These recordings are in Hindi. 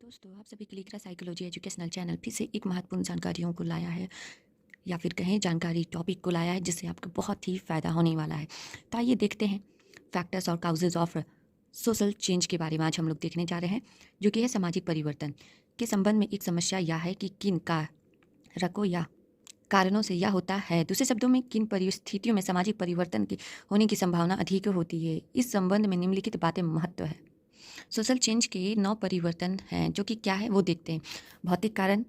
दोस्तों, आप सभी के लिए इकरा साइकोलॉजी एजुकेशनल चैनल फिर से एक महत्वपूर्ण जानकारियों को लाया है, या फिर कहें जानकारी टॉपिक को लाया है जिससे आपको बहुत ही फ़ायदा होने वाला है। तो आइए देखते हैं फैक्टर्स और काउजेज ऑफ सोशल चेंज के बारे में आज हम लोग देखने जा रहे हैं, जो कि है सामाजिक परिवर्तन के संबंध में एक समस्या यह है कि किन कारकों या कारणों से यह होता है। दूसरे शब्दों में, किन परिस्थितियों में सामाजिक परिवर्तन की होने की संभावना अधिक होती है। इस संबंध में निम्नलिखित बातें महत्व है। सोशल चेंज के 9 परिवर्तन हैं, जो कि क्या है वो देखते हैं। भौतिक कारण,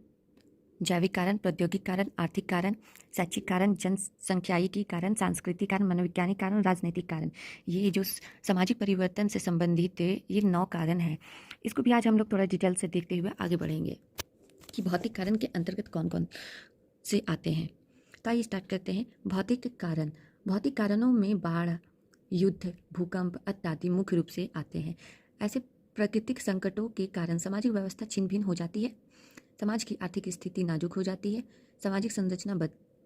जैविक कारण, प्रौद्योगिक कारण, आर्थिक कारण, शैक्षिक कारण, जनसंख्यायिकी कारण, सांस्कृतिक कारण, मनोवैज्ञानिक कारण, राजनीतिक कारण। ये जो सामाजिक परिवर्तन से संबंधित ये 9 कारण हैं, इसको भी आज हम लोग थोड़ा डिटेल से देखते हुए आगे बढ़ेंगे कि भौतिक कारण के अंतर्गत कौन कौन से आते हैं। तो आइए स्टार्ट करते हैं। भौतिक कारण। भौतिक कारणों में बाढ़, युद्ध, भूकंप इत्यादि मुख्य रूप से आते हैं। ऐसे प्राकृतिक संकटों के कारण सामाजिक व्यवस्था छिन्न भिन्न हो जाती है, समाज की आर्थिक स्थिति नाजुक हो जाती है, सामाजिक संरचना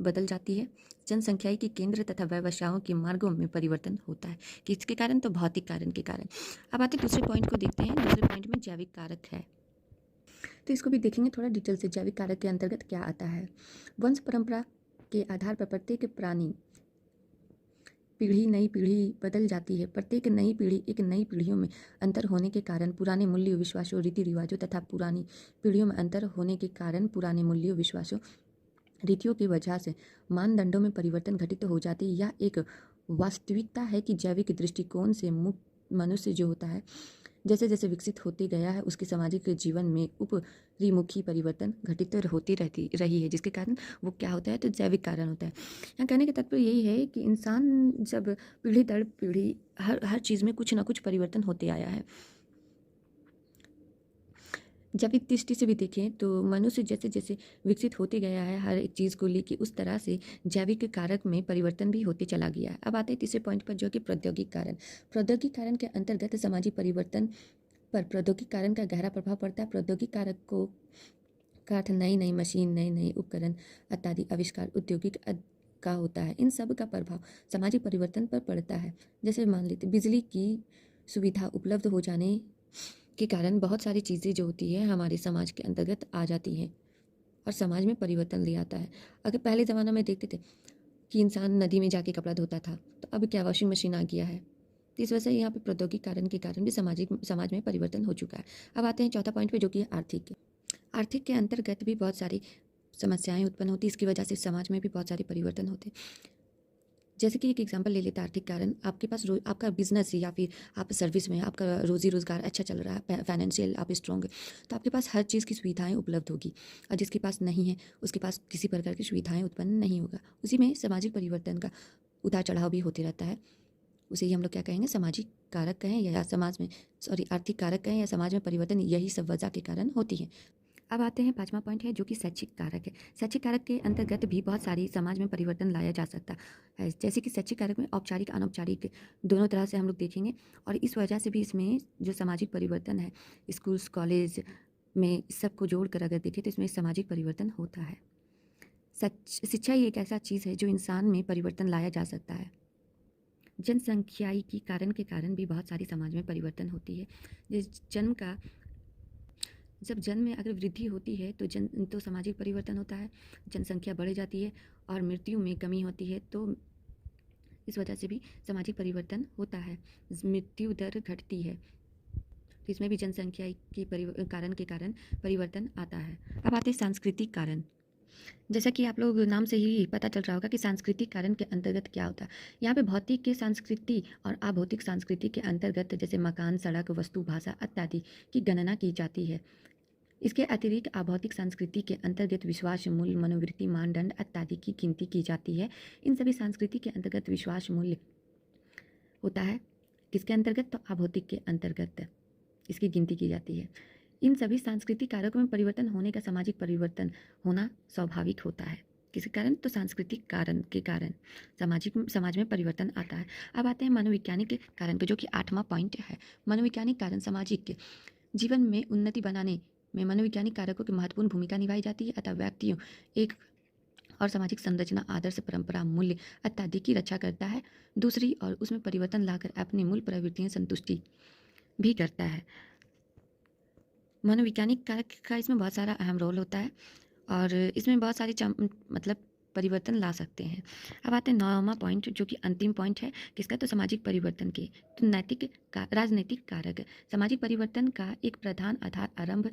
बदल जाती है, जनसंख्या के केंद्र तथा व्यवसायों के मार्गों में परिवर्तन होता है। किसके कारण? तो भौतिक कारण के कारण। अब आते दूसरे पॉइंट को देखते हैं। दूसरे पॉइंट में जैविक कारक है, तो इसको भी देखेंगे थोड़ा डिटेल से। जैविक कारक के अंतर्गत क्या आता है? वंश परंपरा के आधार पर प्रत्येक प्राणी पीढ़ी नई पीढ़ी बदल जाती है। प्रत्येक नई पीढ़ी एक नई पीढ़ियों में अंतर होने के कारण पुराने मूल्यों, विश्वासों, रीति रिवाजों तथा पुरानी पीढ़ियों में अंतर होने के कारण पुराने मूल्यों, विश्वासों, रीतियों की वजह से मानदंडों में परिवर्तन घटित हो जाती है। यह एक वास्तविकता है कि जैविक दृष्टिकोण से मनुष्य जो होता है, जैसे जैसे विकसित होते गया है, उसके सामाजिक जीवन में उपरिमुखी परिवर्तन घटित होती रहती रही है, जिसके कारण वो क्या होता है? तो जैविक कारण होता है। यहाँ कहने का तात्पर्य यही है कि इंसान जब पीढ़ी दर पीढ़ी हर चीज़ में कुछ ना कुछ परिवर्तन होते आया है। जैविक दृष्टि से भी देखें तो मनुष्य जैसे जैसे विकसित होते गया है हर एक चीज़ को लेके, उस तरह से जैविक कारक में परिवर्तन भी होते चला गया है। अब आते हैं तीसरे पॉइंट पर, जो कि प्रौद्योगिक कारण। प्रौद्योगिक कारण के अंतर्गत सामाजिक परिवर्तन पर प्रौद्योगिक कारण का गहरा प्रभाव पड़ता है। प्रौद्योगिक कारक को का अर्थ नई नई मशीन, नए नए उपकरण इत्यादि आविष्कार औद्योगिक का होता है। इन सब का प्रभाव सामाजिक परिवर्तन पर पड़ता है। जैसे मान लेते बिजली की सुविधा उपलब्ध हो जाने के कारण बहुत सारी चीज़ें जो होती है हमारे समाज के अंतर्गत आ जाती हैं और समाज में परिवर्तन ले आता है। अगर पहले ज़माना में देखते थे कि इंसान नदी में जाके कपड़ा धोता था, तो अब क्या वॉशिंग मशीन आ गया है। तो इस वजह से यहाँ पे प्रौद्योगिक कारण के कारण भी समाज में परिवर्तन हो चुका है। अब आते हैं चौथा पॉइंट पे, जो कि है आर्थिक। आर्थिक के अंतर्गत भी बहुत सारी समस्याएं उत्पन्न होती, इसकी वजह से समाज में भी बहुत सारे परिवर्तन होते। जैसे कि एक एग्जांपल ले लेते हैं। आर्थिक कारण, आपके पास आपका बिजनेस है या फिर आप सर्विस में, आपका रोजी रोजगार अच्छा चल रहा है, फाइनेंशियल आप स्ट्रॉन्ग है, तो आपके पास हर चीज़ की सुविधाएं उपलब्ध होगी। और जिसके पास नहीं है, उसके पास किसी प्रकार की सुविधाएं उत्पन्न नहीं होगा। उसी में सामाजिक परिवर्तन का उतार चढ़ाव भी होते रहता है। उसे ही हम लोग क्या कहेंगे? सामाजिक कारक कहें या समाज में आर्थिक कारक कहें या समाज में परिवर्तन, यही सब वजह के कारण होती है। अब आते हैं पांचवा पॉइंट है, जो कि शैक्षिक कारक है। शैक्षिक कारक के अंतर्गत भी बहुत सारी समाज में परिवर्तन लाया जा सकता है। जैसे कि शैक्षिक कारक में औपचारिक अनौपचारिक दोनों तरह से हम लोग देखेंगे, और इस वजह से भी इसमें जो सामाजिक परिवर्तन है, स्कूल्स कॉलेज में सबको जोड़ कर अगर देखें तो इसमें सामाजिक परिवर्तन होता है। शिक्षा ही एक ऐसा चीज़ है जो इंसान में परिवर्तन लाया जा सकता है। जनसंख्यायिकी कारण के कारण भी बहुत सारी समाज में परिवर्तन होती है। जब जन्म में अगर वृद्धि होती है तो सामाजिक परिवर्तन होता है, जनसंख्या बढ़ जाती है और मृत्यु में कमी होती है, तो इस वजह से भी सामाजिक परिवर्तन होता है। मृत्यु दर घटती है, तो इसमें भी जनसंख्या की कारण के कारण परिवर्तन आता है। अब आते हैं सांस्कृतिक कारण। जैसा कि आप लोग नाम से ही पता चल रहा होगा कि सांस्कृतिक कारण के अंतर्गत क्या होता है। यहाँ पे भौतिक के संस्कृति और अभौतिक संस्कृति के अंतर्गत जैसे मकान, सड़क, वस्तु, भाषा इत्यादि की गणना की जाती है। इसके अतिरिक्त अभौतिक संस्कृति के अंतर्गत विश्वास, मूल्य, मनोवृत्ति, मानदंड इत्यादि की गिनती की जाती है। इन सभी संस्कृति के अंतर्गत विश्वास, मूल्य होता है। किसके अंतर्गत? तो अभौतिक के अंतर्गत इसकी गिनती की जाती है। इन सभी सांस्कृतिक कारकों में परिवर्तन होने का सामाजिक परिवर्तन होना स्वाभाविक होता है। किसके कारण? तो सांस्कृतिक कारण के कारण समाज में परिवर्तन आता है। अब आते हैं मनोवैज्ञानिक कारण पे, जो कि 8वां पॉइंट है। मनोवैज्ञानिक कारण सामाजिक जीवन में उन्नति बनाने में मनोवैज्ञानिक कारकों की महत्वपूर्ण भूमिका निभाई जाती है। अतः व्यक्तियों एक और सामाजिक संरचना, आदर्श, परंपरा, मूल्य इत्यादि की रक्षा करता है। दूसरी और उसमें परिवर्तन लाकर अपनी मूल प्रवृत्तियां संतुष्टि भी करता है। मनोवैज्ञानिक कारक का इसमें बहुत सारा अहम रोल होता है और इसमें बहुत सारी मतलब परिवर्तन ला सकते हैं। अब आते हैं 9वां पॉइंट जो कि अंतिम पॉइंट है किसका, तो सामाजिक परिवर्तन के। तो नैतिक का राजनीतिक कारक सामाजिक परिवर्तन का एक प्रधान आधार आरंभ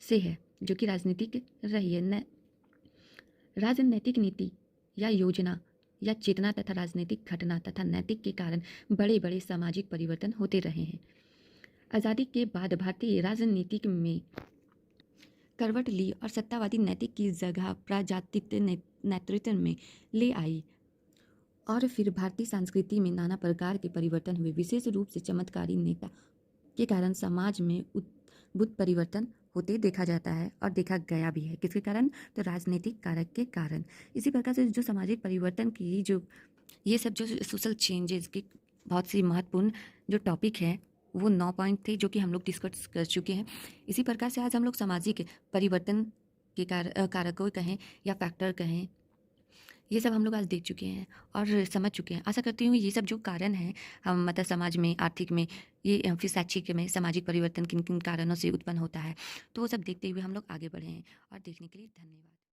से है जो कि राजनीतिक रही है। राजनैतिक नीति या योजना या चेतना तथा राजनीतिक घटना तथा नैतिक के कारण बड़े बड़े सामाजिक परिवर्तन होते रहे हैं। आज़ादी के बाद भारतीय राजनीतिक में करवट ली और सत्तावादी नैतिक की जगह प्रजातित्व नेतृत्व में ले आई और फिर भारतीय संस्कृति में नाना प्रकार के परिवर्तन हुए। विशेष रूप से चमत्कारी नेता के कारण समाज में अद्भुत परिवर्तन होते देखा जाता है और देखा गया भी है। किसके कारण, तो राजनीतिक कारक के कारण। इसी प्रकार से जो सामाजिक परिवर्तन की जो ये सब जो सोशल चेंजेस की बहुत सी महत्वपूर्ण जो टॉपिक है वो 9 पॉइंट थे जो कि हम लोग डिस्कस कर चुके हैं। इसी प्रकार से आज हम लोग सामाजिक परिवर्तन के कारकों कहें या फैक्टर कहें, ये सब हम लोग आज देख चुके हैं और समझ चुके हैं। आशा करती हूँ ये सब जो कारण हैं हम मतलब समाज में, आर्थिक में, ये फिर शैक्षिक में सामाजिक परिवर्तन किन किन कारणों से उत्पन्न होता है, तो वो सब देखते हुए हम लोग आगे बढ़े हैं। और देखने के लिए धन्यवाद।